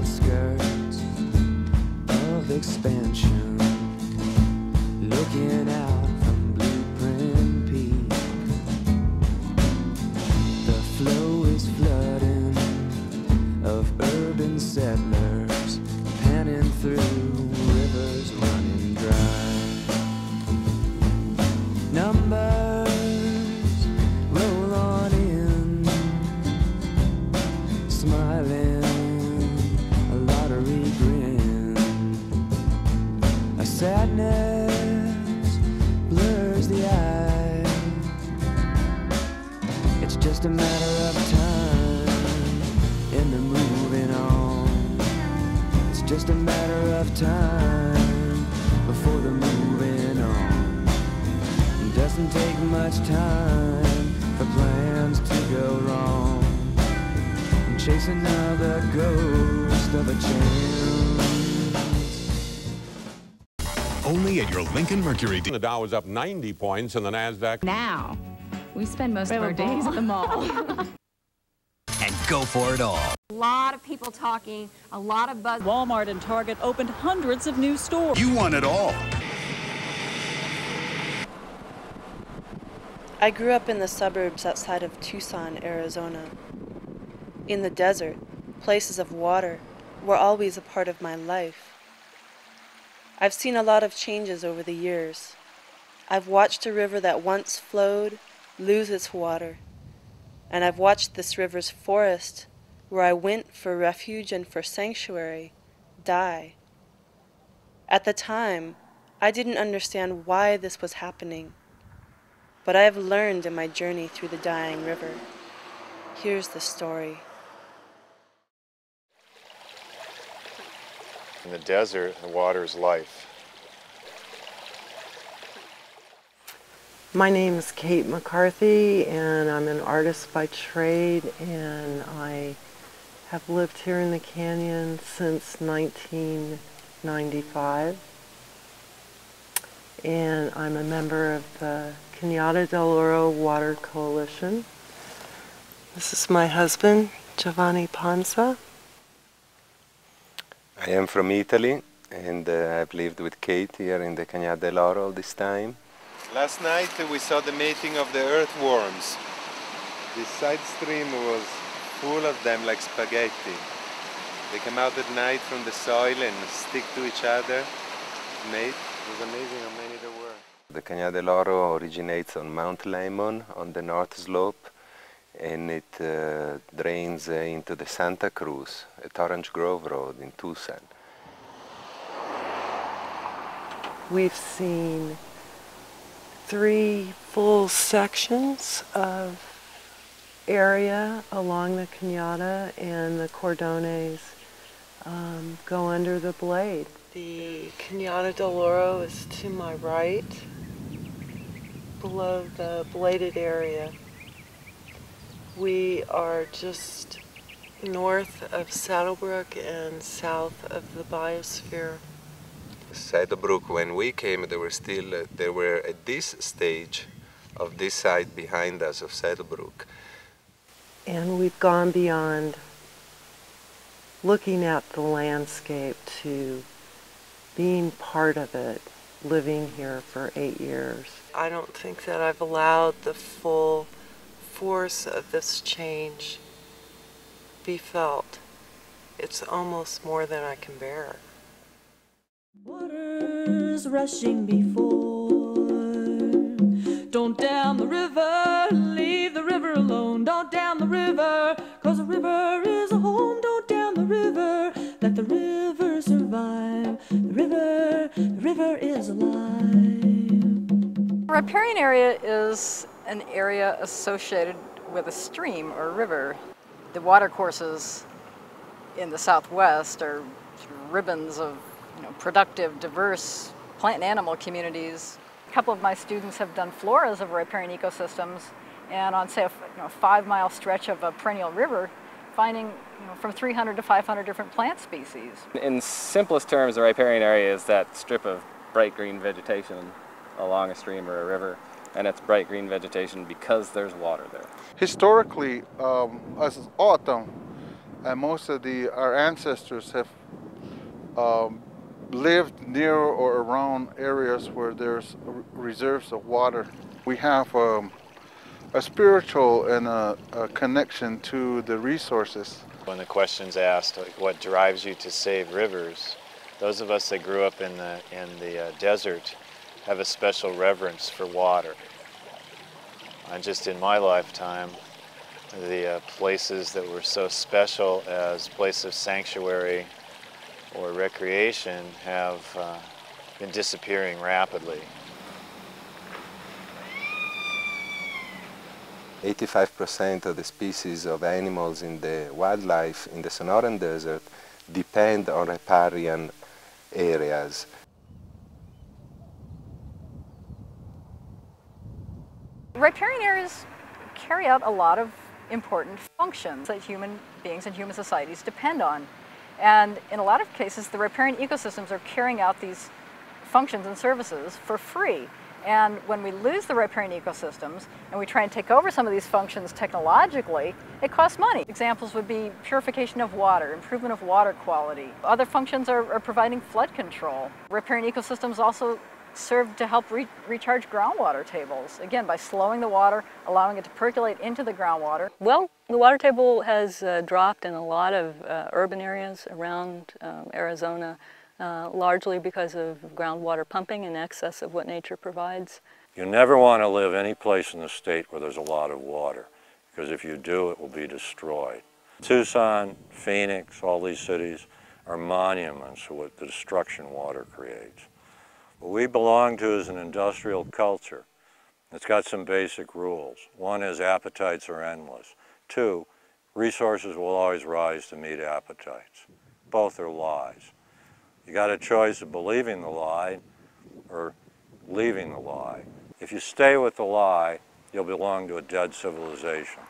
outskirts of expansion, looking out from Blueprint Peak. The flow is flooding of urban settlers, panning through rivers running dry. Numbers roll on in, smiling, a lottery grin. A sadness blurs the eye. It's just a matter of time in the moving on. It's just a matter of time before the moving on. It doesn't take much time for plans to go wrong. I'm chasing another ghost of a chance. Only at your Lincoln Mercury. The Dow was up 90 points and the NASDAQ. Now, we spend most of our days at the mall. And go for it all. A lot of people talking, a lot of buzz. Walmart and Target opened hundreds of new stores. You want it all. I grew up in the suburbs outside of Tucson, Arizona. In the desert, places of water were always a part of my life. I've seen a lot of changes over the years. I've watched a river that once flowed lose its water, and I've watched this river's forest, where I went for refuge and for sanctuary, die. At the time, I didn't understand why this was happening, but I have learned in my journey through the dying river. Here's the story. In the desert, the water is life. My name is Kate McCarthy, and I'm an artist by trade, and I have lived here in the canyon since 1995. And I'm a member of the Cañada del Oro Water Coalition. This is my husband, Giovanni Panza. I am from Italy, and I've lived with Kate here in the Cañada del Oro all this time. Last night we saw the mating of the earthworms. The side stream was full of them like spaghetti. They come out at night from the soil and stick to each other, mate. It was amazing how many there were. The Cañada del Oro originates on Mount Lemon on the north slope, and it drains into the Santa Cruz at Orange Grove Road in Tucson. We've seen 3 full sections of area along the Cañada, and the cordones go under the blade. The Cañada del Oro is to my right, below the bladed area. We are just north of Saddlebrook and south of the biosphere. Saddlebrook, when we came, they were at this stage of this side behind us of Saddlebrook. And we've gone beyond looking at the landscape to being part of it, living here for 8 years. I don't think that I've allowed the full force of this change be felt. It's almost more than I can bear. Water's rushing before. Don't dam the river, leave the river alone. Don't dam the river, 'cause the river is a home. Don't dam the river, let the river survive. The river is alive. The riparian area is an area associated with a stream or river. The watercourses in the southwest are sort of ribbons of productive, diverse plant and animal communities. A couple of my students have done floras of riparian ecosystems, and on, say, a 5-mile stretch of a perennial river, finding from 300 to 500 different plant species. In simplest terms, the riparian area is that strip of bright green vegetation along a stream or a river, and it's bright green vegetation because there's water there. Historically, as autumn And most of our ancestors have lived near or around areas where there's reserves of water. We have a spiritual and a connection to the resources. When the question's asked, like, what drives you to save rivers, those of us that grew up in the desert have a special reverence for water. And just in my lifetime, the places that were so special as places of sanctuary or recreation have been disappearing rapidly. 85% of the species of animals in the wildlife in the Sonoran Desert depend on riparian areas. Riparian areas carry out a lot of important functions that human beings and human societies depend on. And in a lot of cases, the riparian ecosystems are carrying out these functions and services for free. And when we lose the riparian ecosystems and we try and take over some of these functions technologically, it costs money. Examples would be purification of water, improvement of water quality. Other functions are providing flood control. Riparian ecosystems also serve to help recharge groundwater tables, again, by slowing the water, allowing it to percolate into the groundwater. Well, the water table has dropped in a lot of urban areas around Arizona, largely because of groundwater pumping in excess of what nature provides. You never want to live any place in the state where there's a lot of water, because if you do, it will be destroyed. Tucson, Phoenix, all these cities are monuments to what the destruction water creates. What we belong to is an industrial culture. It's got some basic rules. One is appetites are endless. Two, resources will always rise to meet appetites. Both are lies. You got a choice of believing the lie or leaving the lie. If you stay with the lie, you'll belong to a dead civilization.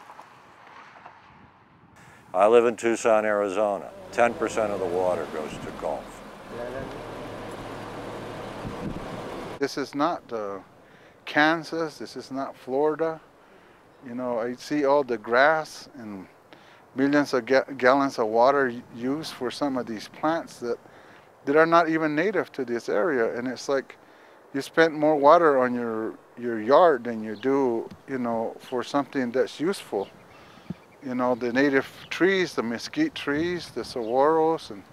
I live in Tucson, Arizona. 10% of the water goes to Gulf. This is not Kansas, this is not Florida. You know, I see all the grass and millions of gallons of water used for some of these plants that are not even native to this area. And it's like you spent more water on your yard than you do, you know, for something that's useful. You know, the native trees, the mesquite trees, the saguaros, and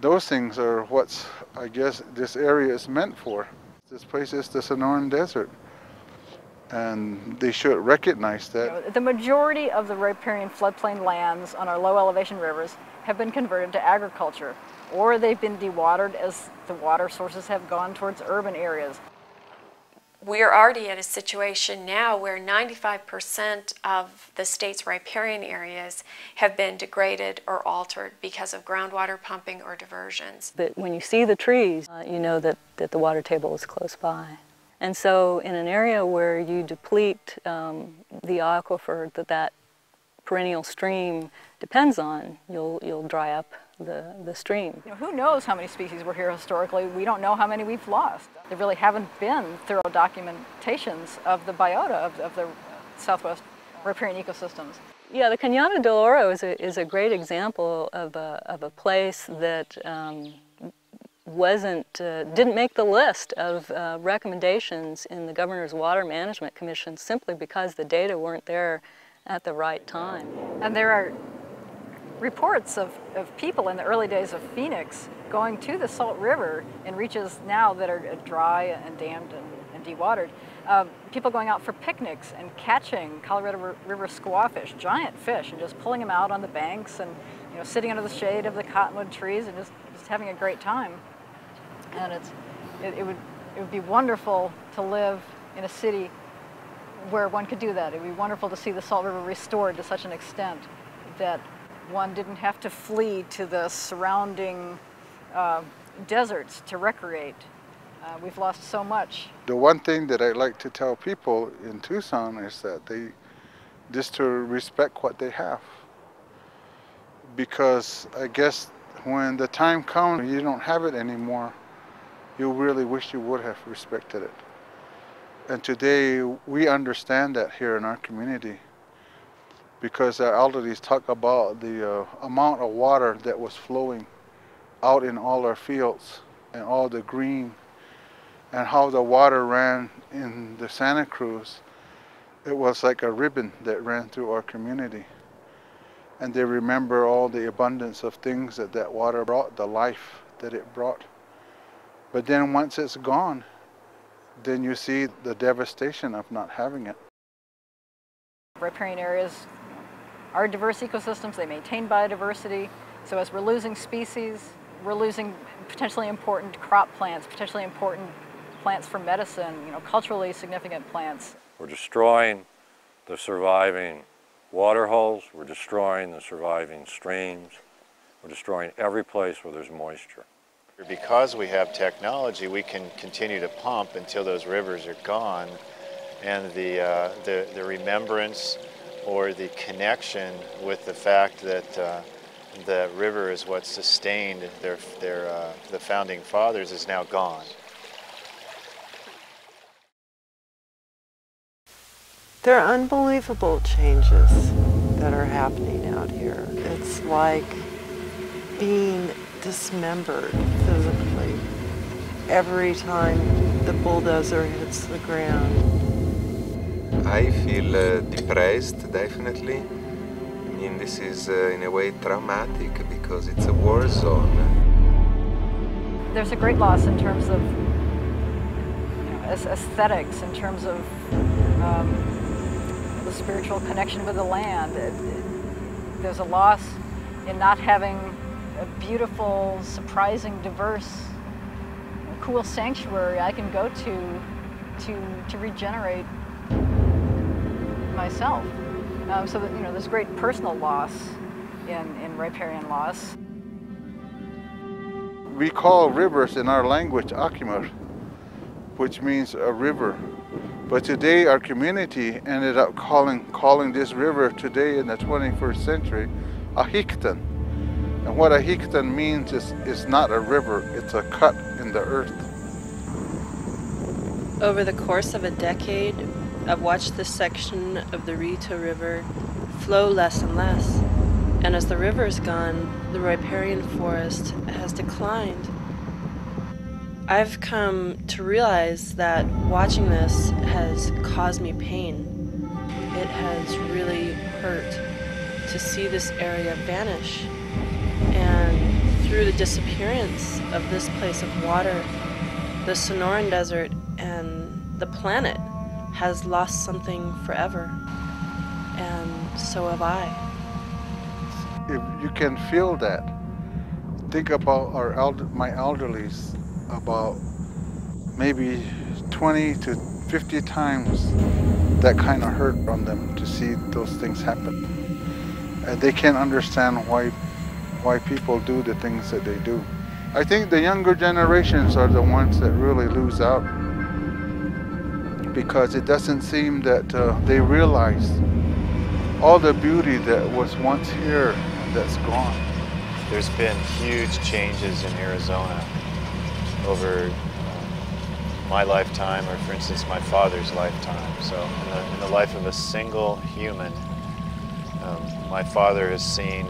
those things are what's, I guess, this area is meant for. This place is the Sonoran Desert, and they should recognize that. You know, the majority of the riparian floodplain lands on our low elevation rivers have been converted to agriculture, or they've been dewatered as the water sources have gone towards urban areas. We're already at a situation now where 95% of the state's riparian areas have been degraded or altered because of groundwater pumping or diversions. But when you see the trees, you know that the water table is close by. And so in an area where you deplete the aquifer that perennial stream depends on, you'll dry up the stream. You know, who knows how many species were here historically? We don't know how many we've lost. There really haven't been thorough documentations of the biota of the Southwest riparian ecosystems. Yeah, the Cañada del Oro is a great example of a place that didn't make the list of recommendations in the Governor's Water Management Commission simply because the data weren't there at the right time. And there are reports of people in the early days of Phoenix going to the Salt River in reaches now that are dry and dammed and dewatered. People going out for picnics and catching Colorado River squawfish, giant fish, and just pulling them out on the banks and, you know, sitting under the shade of the cottonwood trees and just having a great time. And it would be wonderful to live in a city where one could do that. It would be wonderful to see the Salt River restored to such an extent that one didn't have to flee to the surrounding deserts to recreate. We've lost so much. The one thing that I like to tell people in Tucson is that just to respect what they have. Because I guess when the time comes, you don't have it anymore, you really wish you would have respected it. And today we understand that here in our community. because our elderlies talk about the amount of water that was flowing out in all our fields and all the green, and how the water ran in the Santa Cruz. It was like a ribbon that ran through our community. And they remember all the abundance of things that that water brought, the life that it brought. But then once it's gone, then you see the devastation of not having it. Riparian areas are diverse ecosystems, they maintain biodiversity, so as we're losing species, we're losing potentially important crop plants, potentially important plants for medicine, culturally significant plants. We're destroying the surviving water holes, we're destroying the surviving streams, we're destroying every place where there's moisture. Because we have technology, we can continue to pump until those rivers are gone, and the remembrance or the connection with the fact that the river is what sustained the founding fathers is now gone. There are unbelievable changes that are happening out here. It's like being dismembered physically every time the bulldozer hits the ground. I feel depressed, definitely. I mean, this is in a way traumatic because it's a war zone. There's a great loss in terms of aesthetics, in terms of the spiritual connection with the land. There's a loss in not having a beautiful, surprising, diverse, cool sanctuary I can go to regenerate myself. So that, there's great personal loss in riparian loss. We call rivers in our language Akimur, which means a river. But today our community ended up calling this river today in the 21st century Ahiktan. And what Ahiktan means is not a river, it's a cut in the earth. Over the course of a decade, I've watched this section of the Rito River flow less and less. And as the river is gone, the riparian forest has declined. I've come to realize that watching this has caused me pain. It has really hurt to see this area vanish. And through the disappearance of this place of water, the Sonoran Desert and the planet has lost something forever. And so have I. If you can feel that, think about my elderlies, about maybe 20 to 50 times that kind of hurt on them to see those things happen. And they can't understand why people do the things that they do. I think the younger generations are the ones that really lose out, because it doesn't seem that they realize all the beauty that was once here that's gone. There's been huge changes in Arizona over my lifetime, or for instance my father's lifetime. So in the life of a single human, my father has seen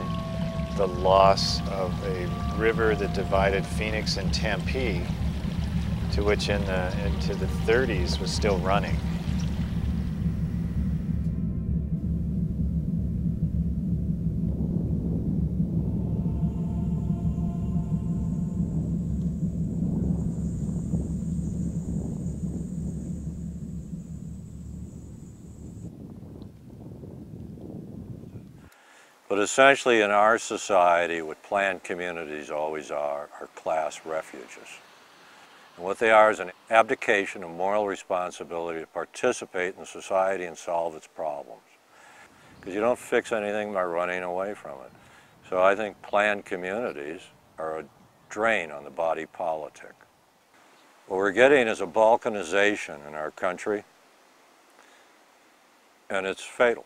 the loss of a river that divided Phoenix and Tempe, to which into the 30s was still running. But essentially in our society, what planned communities always are class refuges. And what they are is an abdication of moral responsibility to participate in society and solve its problems. Because you don't fix anything by running away from it. So I think planned communities are a drain on the body politic. What we're getting is a balkanization in our country, and it's fatal.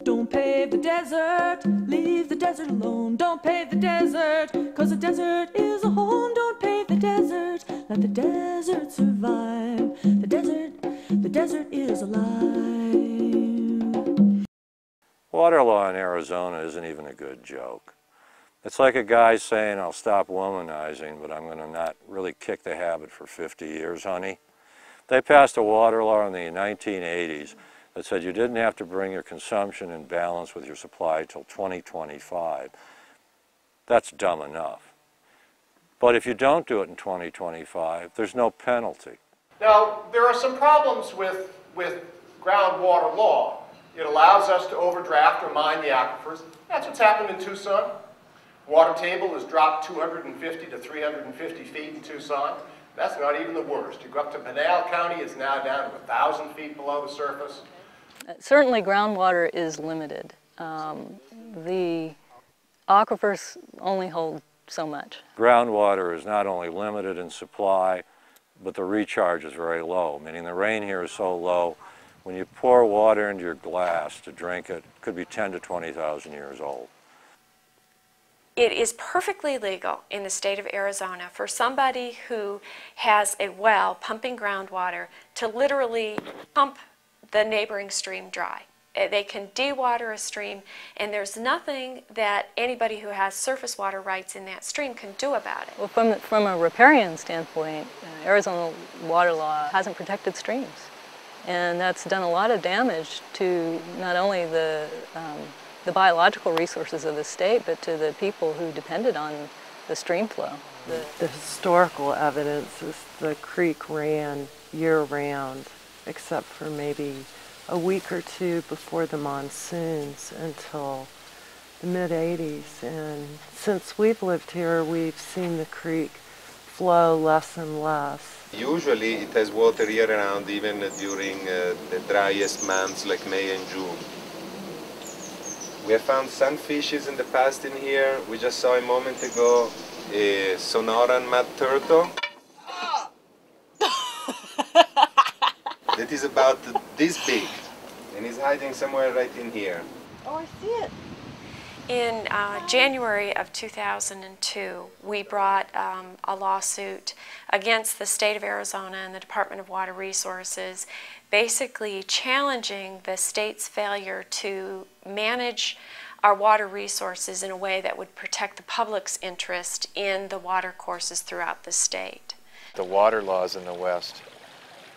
Don't pave the desert, leave the desert alone. Don't pave the desert, 'cause the desert is a home. Don't pave the desert, let the desert survive. The desert is alive. Water law in Arizona isn't even a good joke. It's like a guy saying, I'll stop womanizing, but I'm going to not really kick the habit for 50 years, honey. They passed a water law in the 1980s that said you didn't have to bring your consumption in balance with your supply till 2025. That's dumb enough. But if you don't do it in 2025, there's no penalty. Now, there are some problems with groundwater law. It allows us to overdraft or mine the aquifers. That's what's happened in Tucson. Water table has dropped 250 to 350 feet in Tucson. That's not even the worst. You go up to Pinal County, it's now down to 1,000 feet below the surface. Certainly groundwater is limited. The aquifers only hold so much. Groundwater is not only limited in supply, but the recharge is very low, meaning the rain here is so low, when you pour water into your glass to drink it, it could be 10 to 20,000 years old. It is perfectly legal in the state of Arizona for somebody who has a well pumping groundwater to literally pump the neighboring stream dry. They can dewater a stream, and there's nothing that anybody who has surface water rights in that stream can do about it. Well, from a riparian standpoint, Arizona water law hasn't protected streams. And that's done a lot of damage to not only the biological resources of the state, but to the people who depended on the stream flow. The historical evidence is the creek ran year-round, except for maybe a week or two before the monsoons until the mid-'80s. And since we've lived here, we've seen the creek flow less and less. Usually it has water year-round, even during the driest months like May and June. We have found sunfishes in the past in here. We just saw a moment ago a Sonoran mud turtle. That is about this big, and he's hiding somewhere right in here. Oh, I see it. In January of 2002, we brought a lawsuit against the state of Arizona and the Department of Water Resources, basically challenging the state's failure to manage our water resources in a way that would protect the public's interest in the water courses throughout the state. The water laws in the West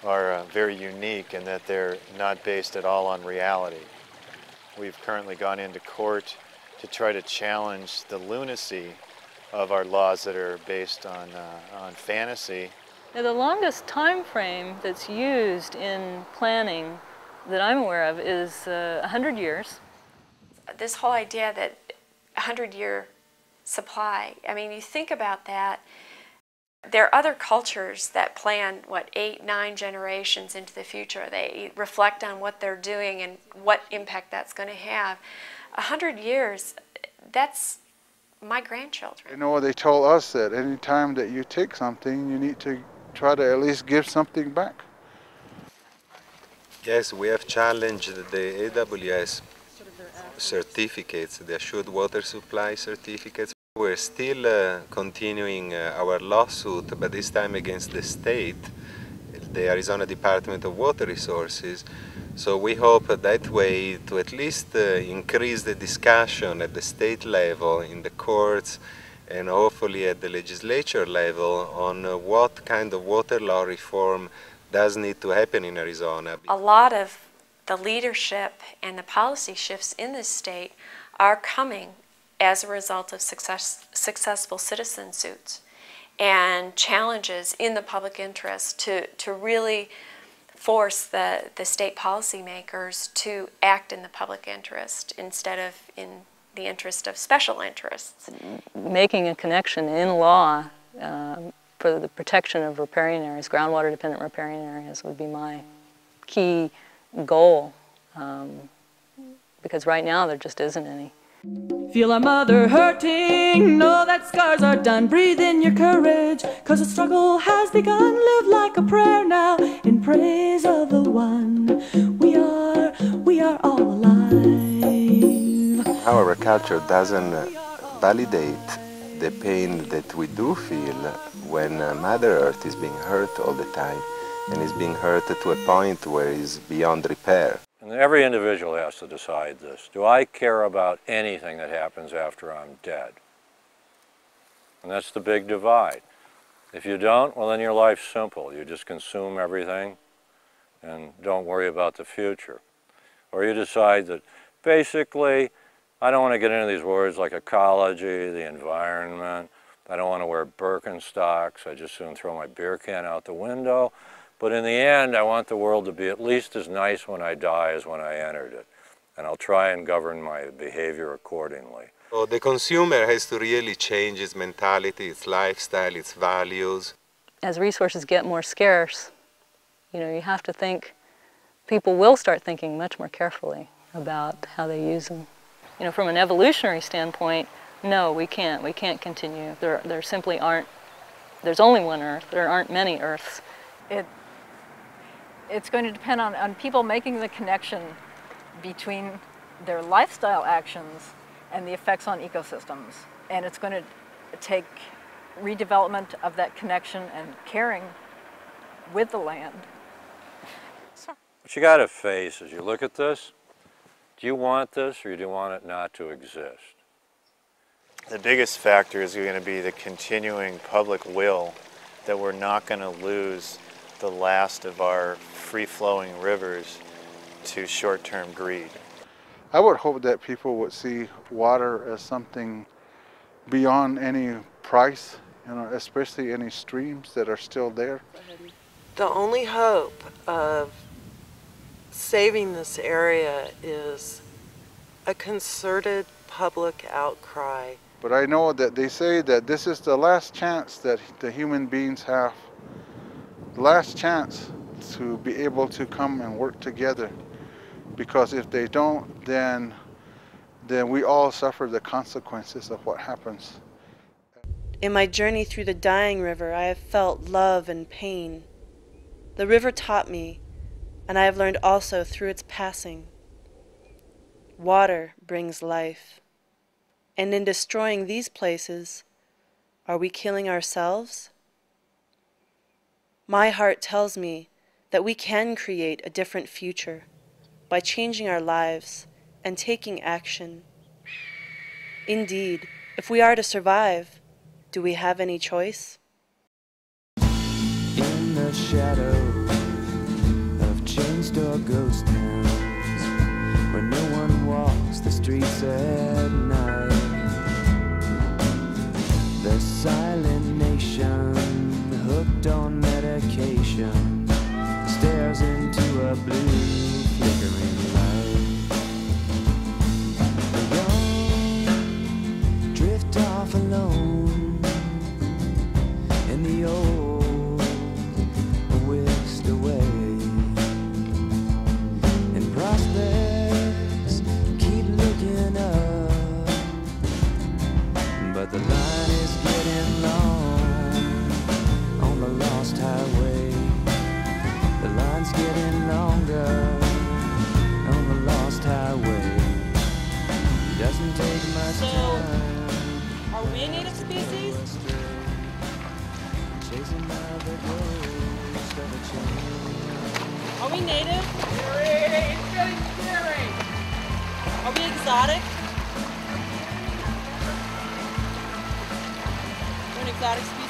are very unique in that they're not based at all on reality. We've currently gone into court to try to challenge the lunacy of our laws that are based on fantasy. Now, the longest time frame that's used in planning that I'm aware of is 100 years. This whole idea that 100-year supply, I mean, you think about that, there are other cultures that plan, 8, 9 generations into the future. They reflect on what they're doing and what impact that's going to have. 100 years, that's my grandchildren. You know, they told us that any time that you take something, you need to try to at least give something back. Yes, we have challenged the AWS certificates, the assured water supply certificates. We're still continuing our lawsuit, but this time against the state, the Arizona Department of Water Resources. So we hope that way to at least increase the discussion at the state level, in the courts, and hopefully at the legislature level on what kind of water law reform does need to happen in Arizona. A lot of the leadership and the policy shifts in this state are coming as a result of successful citizen suits and challenges in the public interest to really force the state policymakers to act in the public interest instead of in the interest of special interests. Making a connection in law for the protection of riparian areas, groundwater-dependent riparian areas, would be my key goal, because right now there just isn't any. Feel our mother hurting, know that scars are done. Breathe in your courage, 'cause the struggle has begun. Live like a prayer now, in praise of the one. We are all alive. Our culture doesn't validate the pain that we do feel when Mother Earth is being hurt all the time, and is being hurt to a point where it's beyond repair. and every individual has to decide this, do I care about anything that happens after I'm dead? And that's the big divide. If you don't, well then your life's simple. You just consume everything and don't worry about the future. Or you decide that basically, I don't want to get into these words like ecology, the environment, I don't want to wear Birkenstocks, I just soon throw my beer can out the window. But in the end, I want the world to be at least as nice when I die as when I entered it. And I'll try and govern my behavior accordingly. So the consumer has to really change its mentality, its lifestyle, its values. As resources get more scarce, you have to think, people will start thinking much more carefully about how they use them. From an evolutionary standpoint, no, we can't continue. There simply aren't, there's only one Earth, there aren't many Earths. It's going to depend on people making the connection between their lifestyle actions and the effects on ecosystems. And it's going to take redevelopment of that connection and caring with the land. What you got to face as you look at this, do you want this or do you want it not to exist? The biggest factor is going to be the continuing public will that we're not going to lose the last of our free-flowing rivers to short-term greed. I would hope that people would see water as something beyond any price, especially any streams that are still there. The only hope of saving this area is a concerted public outcry. But I know that they say that this is the last chance that the human beings have, the last chance to be able to come and work together. Because if they don't, then we all suffer the consequences of what happens. In my journey through the dying river, I have felt love and pain. The river taught me, and I have learned also through its passing. Water brings life. And in destroying these places, are we killing ourselves? My heart tells me that we can create a different future by changing our lives and taking action. Indeed, if we are to survive, do we have any choice? In the shadows of chain store ghost towns, where no one walks the streets at night, the silent nation, hooked on medication, stares into a blue flickering light. The young drift off alone, and the old are whisked away, and prospects keep looking up, but the line is getting long on the lost highway. The line's getting longer on the lost highway. Doesn't take much time. Are we a native species? Chasing by the ghost of a change. Are we native? Scary! It's getting scary! Are we exotic? We're an exotic species.